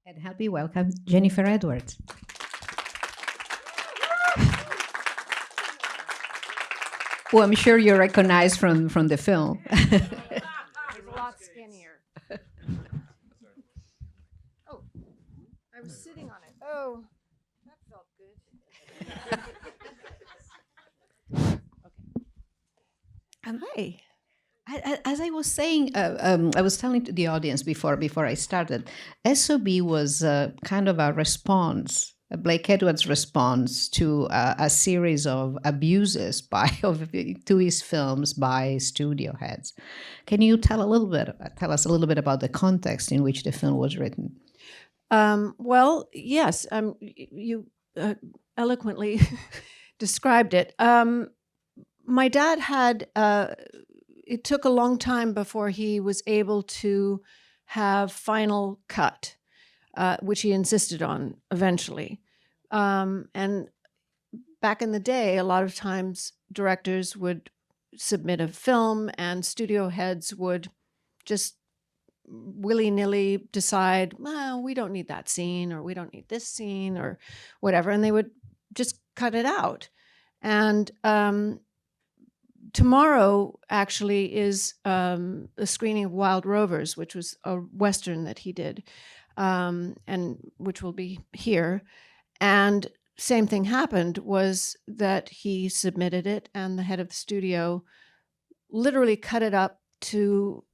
And help me welcome Jennifer Edwards. Who I'm sure you recognize from the film. He's a lot skinnier. Oh, I was sitting on it. Oh, that felt good. Hi. As I was saying, I was telling to the audience before I started, S.O.B was kind of a response, a Blake Edwards response to a series of abuses to his films by studio heads. Can you tell us a little bit about the context in which the film was written? Well, yes, you eloquently described it. My dad had, it took a long time before he was able to have final cut, which he insisted on eventually. And back in the day, a lot of times directors would submit a film and studio heads would just willy-nilly decide, well, we don't need that scene, or we don't need this scene, or whatever, and they would just cut it out. And tomorrow actually is a screening of Wild Rovers, which was a Western that he did, and which will be here. And same thing happened, was that he submitted it and the head of the studio literally cut it up to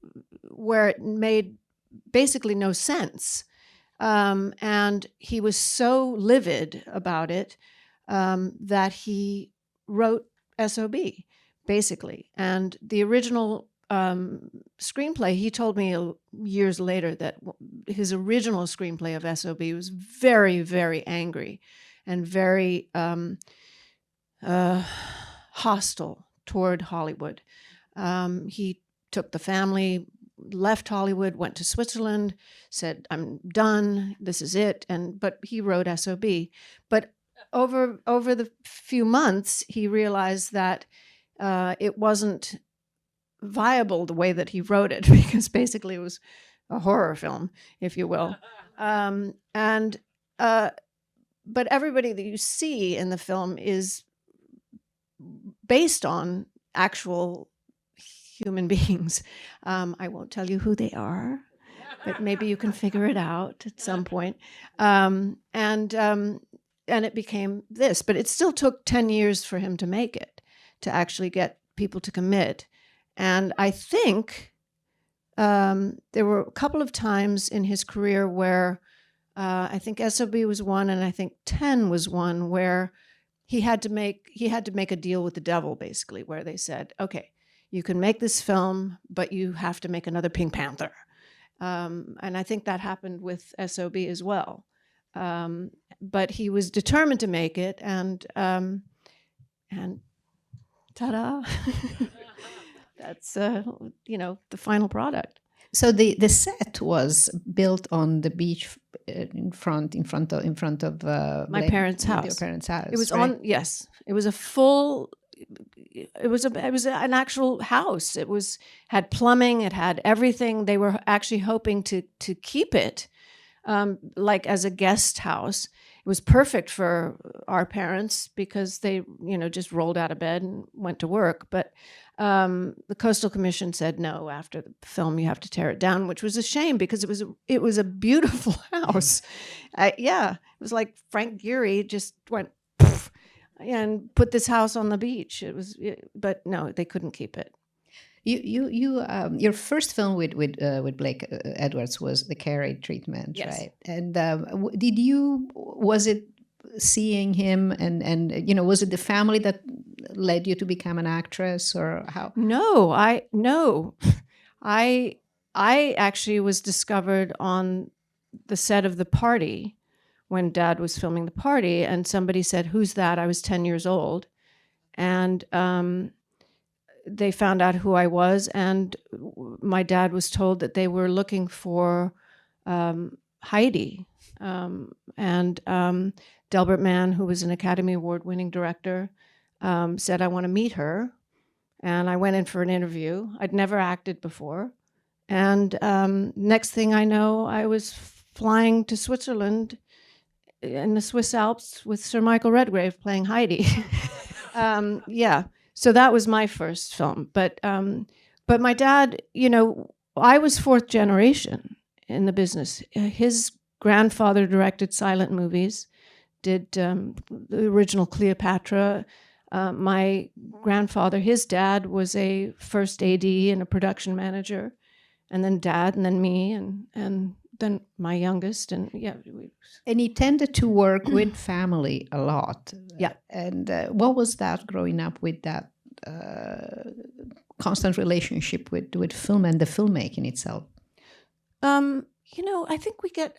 where it made basically no sense. And he was so livid about it that he wrote S.O.B. basically. And the original screenplay, he told me years later that his original screenplay of S.O.B. was very, very angry and very hostile toward Hollywood. He took the family, left Hollywood, went to Switzerland, said, "I'm done. This is it." But he wrote S.O.B. But over the few months, he realized that it wasn't viable the way that he wrote it, because basically it was a horror film, if you will. But everybody that you see in the film is based on actual human beings. I won't tell you who they are, but maybe you can figure it out at some point. And it became this, but it still took 10 years for him to make it, to actually get people to commit. And I think there were a couple of times in his career where I think S.O.B. was one, and I think 10 was one, where he had to make a deal with the devil, basically, where they said, okay, you can make this film, but you have to make another Pink Panther. And I think that happened with S.O.B. as well. But he was determined to make it, and ta-da! That's the final product. So the set was built on the beach in front of My parents' house. Your parents' house. It was right? yes. It was a full. It was an actual house. It had plumbing. It had everything. They were actually hoping to keep it like as a guest house. It was perfect for our parents because they just rolled out of bed and went to work. But the Coastal Commission said no. After the film, you have to tear it down, which was a shame because it was a beautiful house. It was like Frank Gehry just went poof, and put this house on the beach. But no, they couldn't keep it. Your first film with Blake Edwards was The Carey Treatment, yes. Right? And was it seeing him and was it the family that led you to become an actress, or how? No, I actually was discovered on the set of The Party when Dad was filming The Party, and somebody said, "Who's that?" I was 10 years old, and they found out who I was, and my dad was told that they were looking for Heidi, and Delbert Mann, who was an Academy Award-winning director, said, "I want to meet her." And I went in for an interview. I'd never acted before. And next thing I know, I was flying to Switzerland in the Swiss Alps with Sir Michael Redgrave playing Heidi. Yeah, so that was my first film. But my dad, I was fourth generation in the business. His grandfather directed silent movies, did the original Cleopatra. My grandfather, his dad, was a first AD and a production manager, and then dad, and then me, and then my youngest, and yeah. And he tended to work with family a lot. Yeah. And what was that growing up with that constant relationship with film and the filmmaking itself? I think we get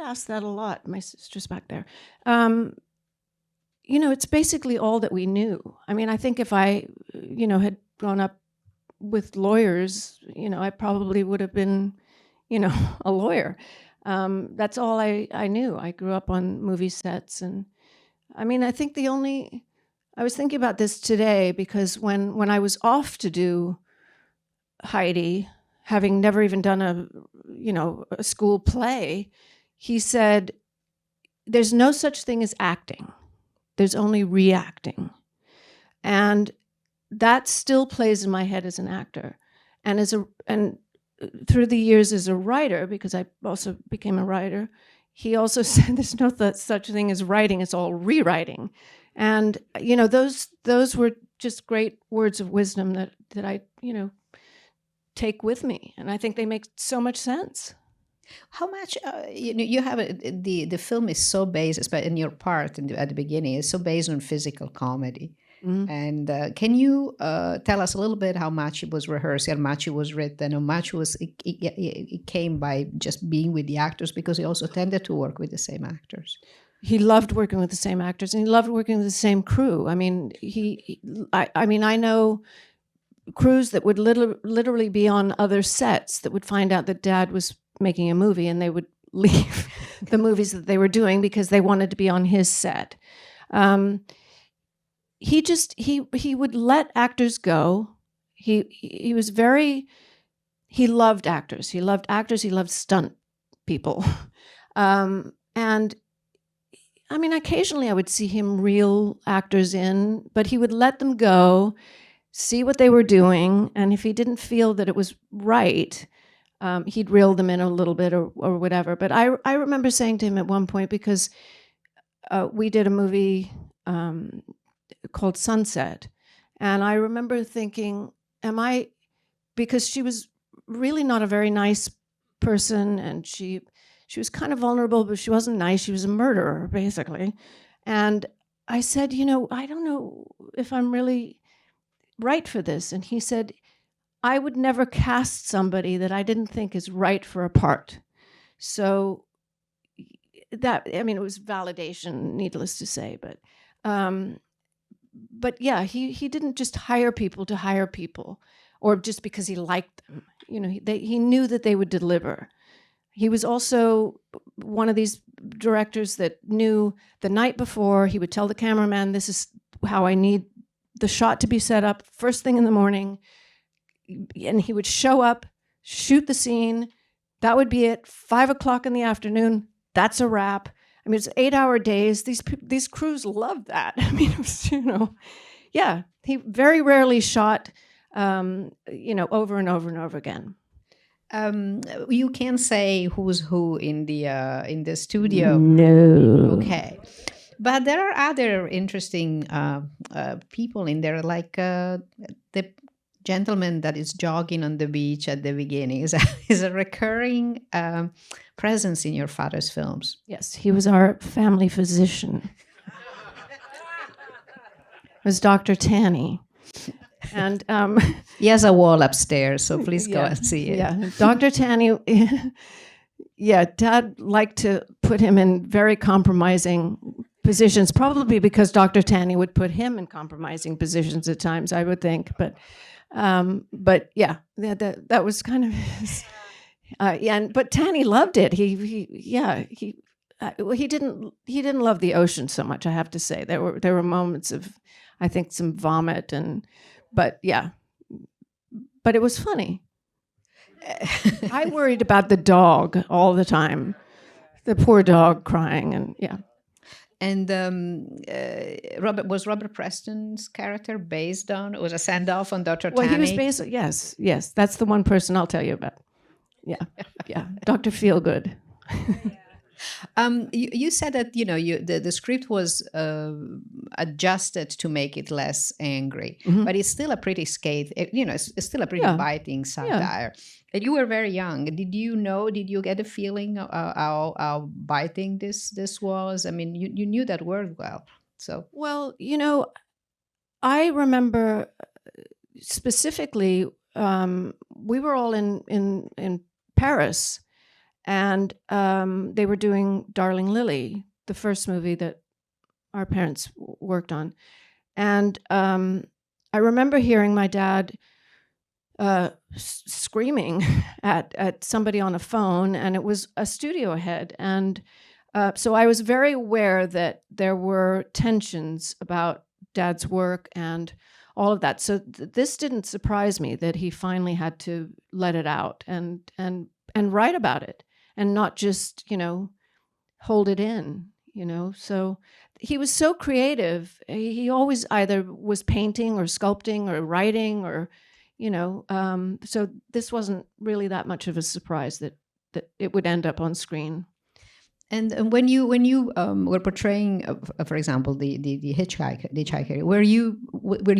asked that a lot. My sister's back there. It's basically all that we knew. I mean, I think if I, had grown up with lawyers, I probably would have been, a lawyer. That's all I knew. I grew up on movie sets, and I mean, I think I was thinking about this today because when I was off to do Heidi, having never even done a school play, he said, "There's no such thing as acting. There's only reacting." And that still plays in my head as an actor. And through the years as a writer, because I also became a writer, he also said there's no such thing as writing, it's all rewriting. And those were just great words of wisdom that I take with me, and I think they make so much sense. How much you have the film is so based, especially in your part at the beginning, is so based on physical comedy. Mm-hmm. And can you tell us a little bit how much it was rehearsed, how much it was written, how much it came by just being with the actors, because he also tended to work with the same actors. He loved working with the same actors, and he loved working with the same crew. I mean, I know crews that would literally be on other sets that would find out that Dad was making a movie, and they would leave the movies that they were doing because they wanted to be on his set. He would let actors go. He loved actors. He loved actors. He loved stunt people. And I mean, occasionally I would see him reel actors in, but he would let them go, see what they were doing, and if he didn't feel that it was right, he'd reel them in a little bit or whatever. But I remember saying to him at one point, because we did a movie called Sunset, and I remember thinking, because she was really not a very nice person, and she was kind of vulnerable, but she wasn't nice. She was a murderer, basically. And I said, I don't know if I'm really right for this. And he said, I would never cast somebody that I didn't think is right for a part. So that, I mean, it was validation, needless to say, but yeah, he didn't just hire people to hire people, or just because he liked them. He knew that they would deliver. He was also one of these directors that knew the night before, he would tell the cameraman, this is how I need the shot to be set up first thing in the morning. And he would show up, shoot the scene. That would be it. 5:00 in the afternoon, that's a wrap. I mean, it's 8-hour days. These crews loved that. I mean, it was, yeah. He very rarely shot, over and over and over again. You can't say who's who in the studio. No. Okay. But there are other interesting people in there, like the gentleman that is jogging on the beach at the beginning is a recurring presence in your father's films. Yes, he was our family physician. It was Dr. Tanny. And he has a wall upstairs, so please go and see it. Yeah, Dr. Tanny. Yeah, Dad liked to put him in very compromising positions, probably because Dr. Tanny would put him in compromising positions at times, I would think. But yeah, that was kind of his. But Tanny loved it. He didn't love the ocean so much, I have to say. There were moments of, I think, some vomit, but it was funny. I worried about the dog all the time. The poor dog crying, and yeah. And Robert Preston's character based on, it was a send-off on Dr. Well, he was Tanny? based. Yes, that's the one person I'll tell you about. Yeah, Dr. Feelgood. You said that the script was adjusted to make it less angry, but it's still a pretty it's still a pretty Yeah. biting satire. And you were very young. Did you get a feeling how biting this was? I mean, you knew that word well. So Well, I remember specifically, we were all in Paris, and they were doing Darling Lily, the first movie that our parents worked on. And I remember hearing my dad screaming at somebody on a phone, and it was a studio head. And so I was very aware that there were tensions about Dad's work and all of that. So this didn't surprise me that he finally had to let it out and write about it, and not just hold it in. So he was so creative. He always either was painting or sculpting or writing or so this wasn't really that much of a surprise that it would end up on screen. And when you were portraying, for example, the hitchhiker, were you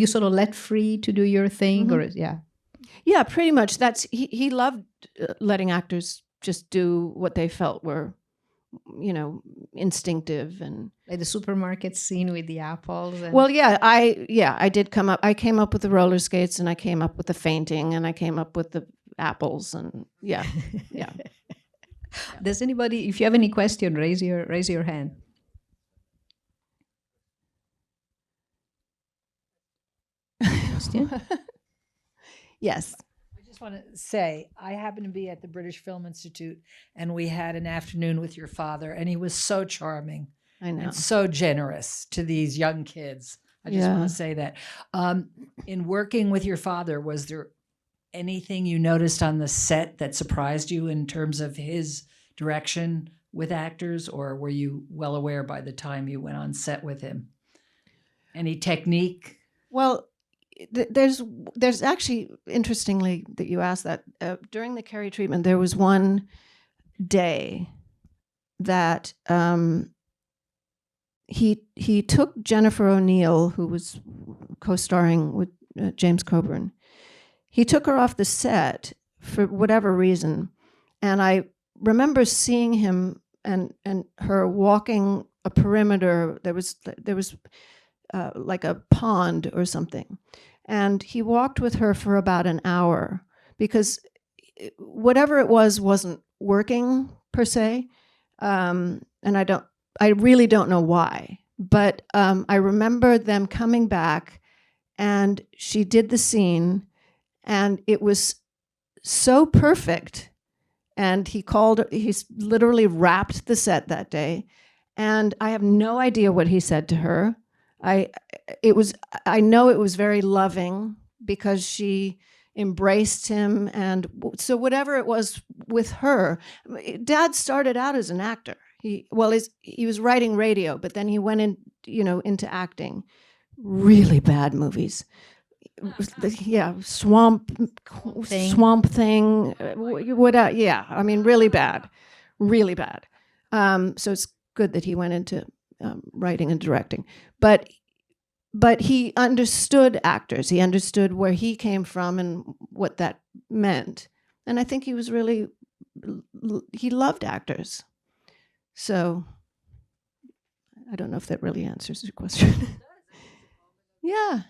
sort of let free to do your thing, or Yeah, pretty much. He loved letting actors just do what they felt were, instinctive, and like the supermarket scene with the apples. Well, I did come up. I came up with the roller skates, and I came up with the fainting, and I came up with the apples, and yeah. Does anybody, if you have any question, raise your hand. Question? Yes. I just want to say, I happened to be at the British Film Institute, and we had an afternoon with your father, and he was so charming. I know. And so generous to these young kids. I just want to say that. In working with your father, was there anything you noticed on the set that surprised you in terms of his direction with actors, or were you well aware by the time you went on set with him? Any technique? Well, there's actually, interestingly that you asked that, during the Carrie treatment, there was one day that he took Jennifer O'Neill, who was co-starring with James Coburn. He took her off the set for whatever reason, and I remember seeing him and her walking a perimeter. There was like a pond or something, and he walked with her for about an hour because whatever it was wasn't working per se, and I really don't know why, but I remember them coming back, and she did the scene, and it was so perfect. And he's literally wrapped the set that day, and I have no idea what he said to her. I know it was very loving because she embraced him, and so whatever it was with her. Dad started out as an actor. He was writing radio, but then he went into acting. Really bad movies. Yeah, Swamp Thing. I mean, really bad. So it's good that he went into writing and directing. But he understood actors. He understood where he came from and what that meant. And I think he loved actors. So I don't know if that really answers your question. Yeah.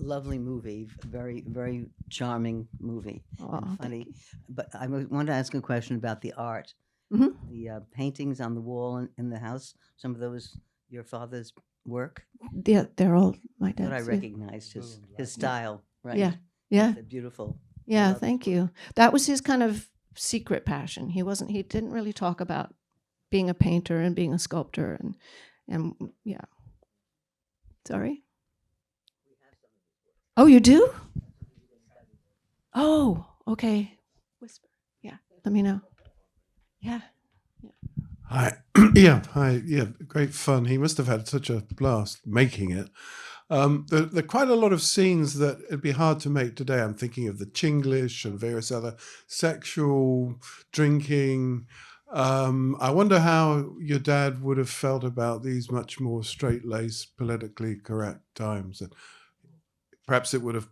Lovely movie, very, very charming movie, Oh, and funny. But I wanted to ask a question about the art. Mhm. The paintings on the wall in the house, some of those your father's work. Yeah, they're all my dad's. But I recognized his style, right? Yeah. They're beautiful. Yeah, love thank you. That was his kind of secret passion. He didn't really talk about being a painter and being a sculptor and yeah. Sorry? Oh, you do? Oh, okay. Whisper. let me know. Yeah. Hi. Hi. Yeah, great fun. He must have had such a blast making it. There are quite a lot of scenes that it'd be hard to make today. I'm thinking of the Chinglish and various other sexual drinking. I wonder how your dad would have felt about these much more straight-laced, politically correct times. And perhaps it would have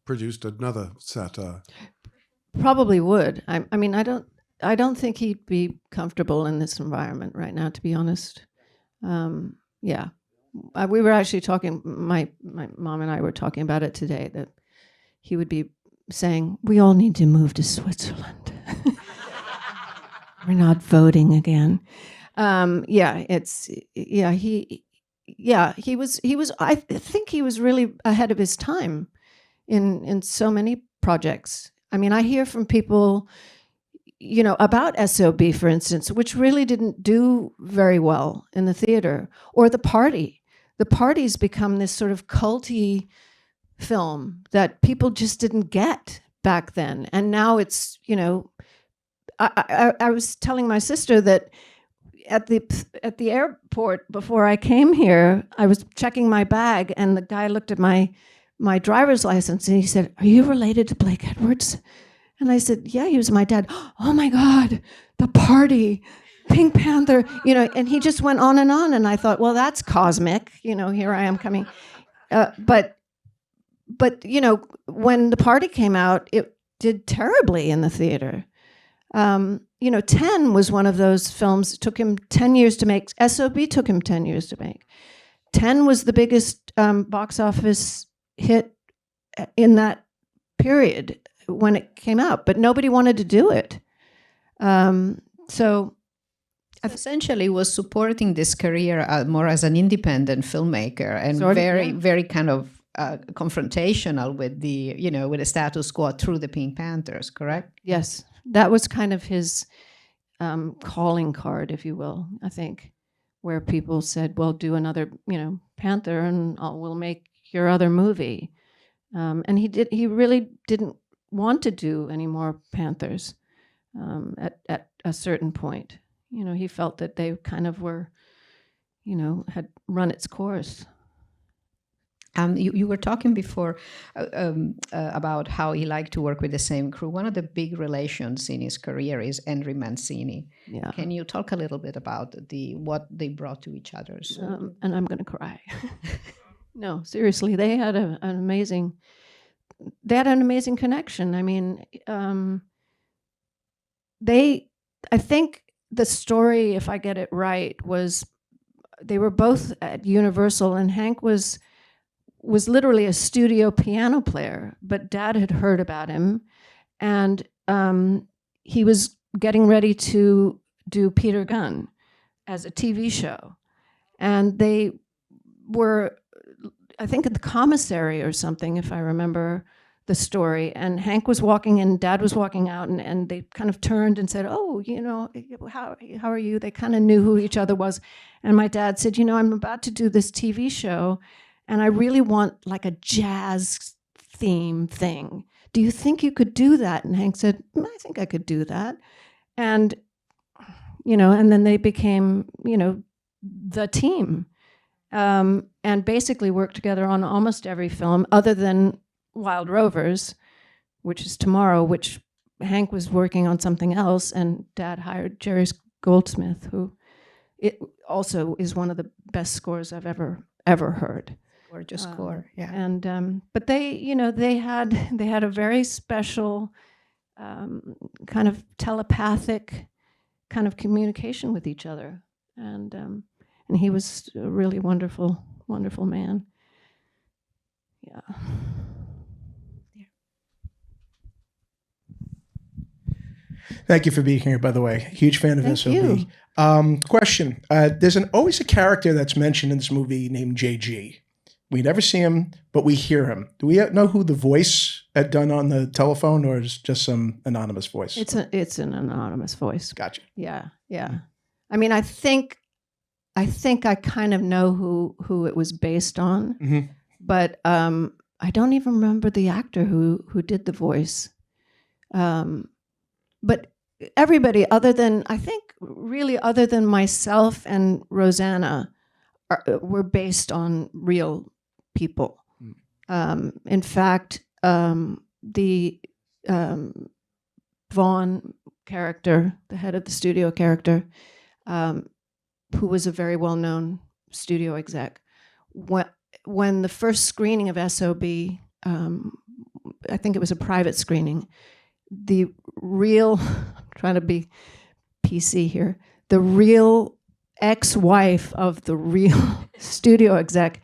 produced another satire. Probably would. I mean, I don't think he'd be comfortable in this environment right now, to be honest. Yeah. We were actually talking, my mom and I were talking about it today, that he would be saying, we all need to move to Switzerland. We're not voting again. He was, I think he was really ahead of his time in so many projects. I mean, I hear from people, you know, about S.O.B, for instance, which really didn't do very well in the theater, or The Party. The Party's become this sort of culty film that people just didn't get back then. And now it's, you know, I was telling my sister that at the airport before I came here, I was checking my bag, and the guy looked at my driver's license and he said, "Are you related to Blake Edwards?" And I said, "Yeah, he was my dad." "Oh my God, The Party, Pink Panther," you know, and he just went on. And I thought, well, that's cosmic. You know, here I am coming. But, you know, when The Party came out, it did terribly in the theater. You know, 10 was one of those films. It took him 10 years to make. S.O.B took him 10 years to make. 10 was the biggest box office hit in that period when it came out, but nobody wanted to do it. So essentially was supporting this career more as an independent filmmaker and Sort of, very, yeah. very kind of confrontational with the, you know, with the status quo through the Pink Panthers, correct? yes, that was kind of his calling card, if you will, I think, where people said, well, do another, you know, Panther and we'll make your other movie. And he really didn't want to do any more Panthers at a certain point. You know, he felt that they kind of were, you know, had run its course. You were talking before about how he liked to work with the same crew. One of the big relations in his career is Henry Mancini. Yeah. Can you talk a little bit about what they brought to each other? And I'm going to cry. No, seriously, they had an amazing connection. I mean, I think the story, if I get it right, was they were both at Universal, and Hank was literally a studio piano player, but Dad had heard about him, and he was getting ready to do Peter Gunn as a TV show. And they were, I think, at the commissary or something, if I remember the story, and Hank was walking in, Dad was walking out, and they kind of turned and said, "Oh, you know, how are you?" They kind of knew who each other was. And my dad said, "You know, I'm about to do this TV show, and I really want like a jazz theme thing. Do you think you could do that?" And Hank said, "I think I could do that." And, you know, and then they became, you know, the team, and basically worked together on almost every film other than Wild Rovers, which is tomorrow, which Hank was working on something else, and Dad hired Jerry Goldsmith, who it also is one of the best scores I've ever heard. Gorgeous score, yeah. And but they, you know, they had a very special kind of telepathic kind of communication with each other, and he was a really wonderful man. Yeah. Thank you for being here, by the way. Huge fan of Thank S.O.B. you. Question. There's always a character that's mentioned in this movie named J.G. We never see him, but we hear him. Do we know who the voice had done on the telephone, or is it just some anonymous voice? It's an anonymous voice. Gotcha. Yeah. I mean, I think I kind of know who it was based on, Mm-hmm. but I don't even remember the actor who did the voice. But everybody other than, I think, really other than myself and Rosanna, were based on real people. In fact, the Vaughn character, the head of the studio character, who was a very well-known studio exec, when the first screening of S.O.B., I think it was a private screening, the real, I'm trying to be PC here, the real ex-wife of the real studio exec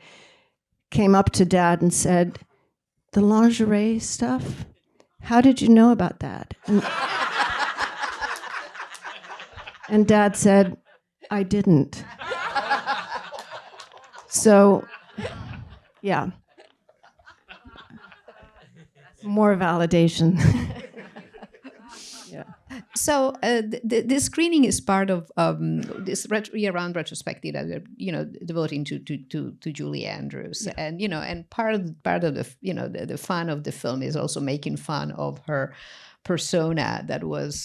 came up to Dad and said, "The lingerie stuff, how did you know about that?" And Dad said, "I didn't." So, yeah. More validation. Yeah. So the screening is part of this year-round retrospective that we're devoting to Julie Andrews, and and part of the the fun of the film is also making fun of her persona that was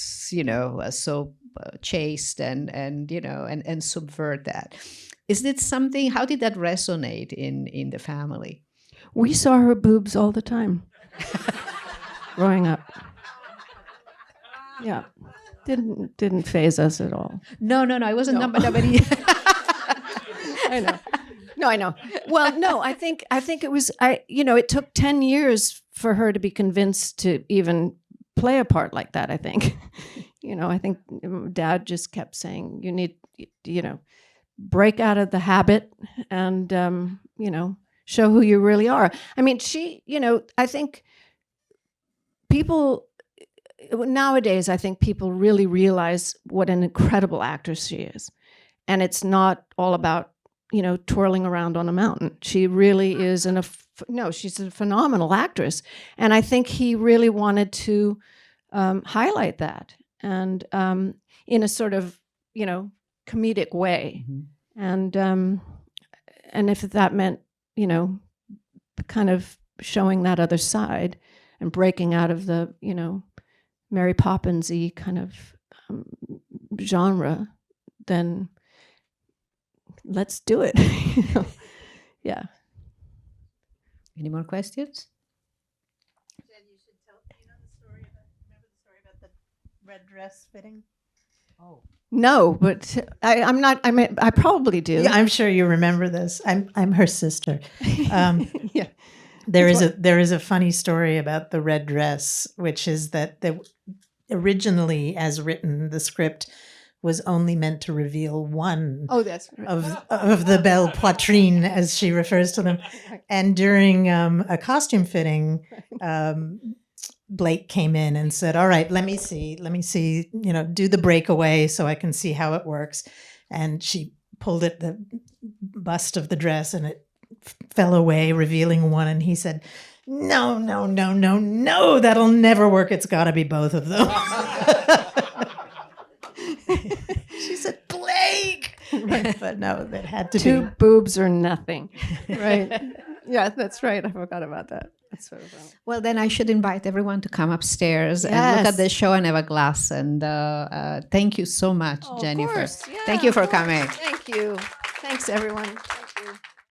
so chaste and subvert that. Is it something? How did that resonate in the family? We saw her boobs all the time growing up. Yeah, didn't faze us at all. No, I wasn't. No. Nobody. I know. No, I know. Well, no, I think it was. It took 10 years for her to be convinced to even play a part like that. I think. I think Dad just kept saying, "You need, break out of the habit and show who you really are." I mean, she. I think people. Nowadays, I think people really realize what an incredible actress she is. And it's not all about, twirling around on a mountain. She really is she's a phenomenal actress. And I think he really wanted to highlight that and in a sort of, comedic way. Mm-hmm. And if that meant, kind of showing that other side and breaking out of the, Mary Poppins-y kind of genre, then let's do it. Yeah. Any more questions? Jen, you should tell. Remember the story about the red dress fitting? Oh. No, but I'm not. I probably do. Yeah, I'm sure you remember this. I'm her sister. Yeah. There is a funny story about the red dress, which is that originally, as written, the script was only meant to reveal one that's right. of the belle poitrine, as she refers to them. And during a costume fitting, Blake came in and said, "All right, let me see, do the breakaway so I can see how it works." And she pulled at the bust of the dress and it fell away, revealing one. And he said, No, that'll never work. It's got to be both of them. She said, "Blake!" Right. But no, it had to be. Two boobs or nothing. Right. Yeah, that's right. I forgot about that. That's sort of Well, then I should invite everyone to come upstairs and Yes. look at the show and have a glass. And thank you so much, Jennifer. Of course. Yeah. Thank you for coming. Thank you. Thanks, everyone. Thank you.